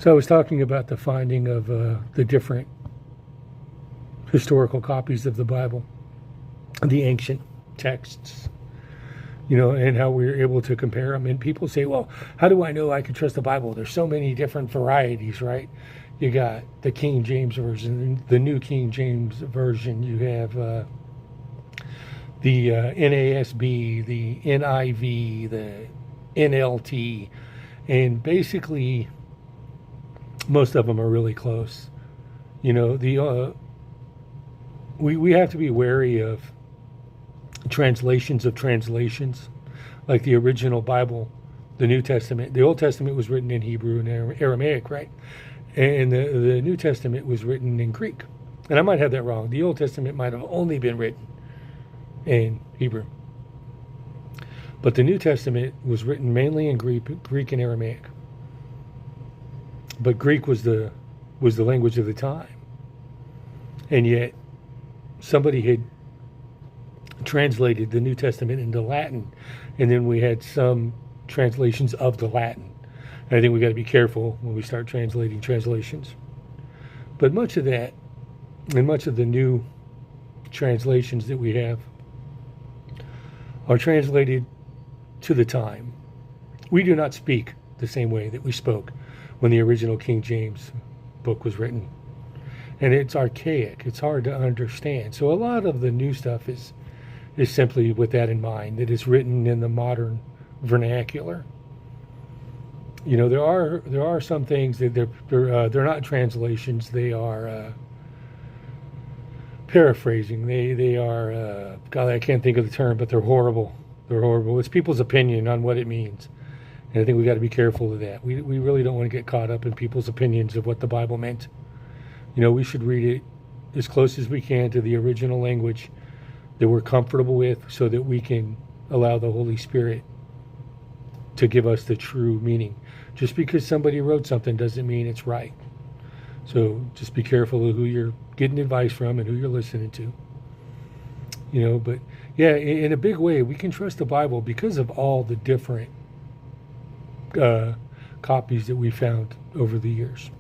So I was talking about the finding of the different historical copies of the Bible, the ancient texts, and how we were able to compare them. And people say, well, how do I know I can trust the Bible? There's so many different varieties, right? You got the King James Version, the New King James Version. You have the NASB, the NIV, the NLT. And basically, most of them are really close. We have to be wary of translations of translations, like the original Bible, the New Testament. The Old Testament was written in Hebrew and Aramaic, right? And the New Testament was written in Greek. And I might have that wrong. The Old Testament might have only been written in Hebrew. But the New Testament was written mainly in Greek and Aramaic. But Greek was the language of the time. And yet somebody had translated the New Testament into Latin, and then we had some translations of the Latin. And I think we got to be careful when we start translating translations. But much of that, and much of the new translations that we have, are translated to the time. We do not speak the same way that we spoke when the original King James book was written. And it's archaic. It's hard to understand. So a lot of the new stuff is simply with that in mind, that it's written in the modern vernacular. There are some things that they're not translations. They are paraphrasing. They are God, I can't think of the term, but they're horrible. They're horrible. It's people's opinion on what it means. And I think we got to be careful of that. We really don't want to get caught up in people's opinions of what the Bible meant. We should read it as close as we can to the original language that we're comfortable with, so that we can allow the Holy Spirit to give us the true meaning. Just because somebody wrote something doesn't mean it's right. So just be careful of who you're getting advice from and who you're listening to. But yeah, in a big way, we can trust the Bible because of all the different copies that we found over the years.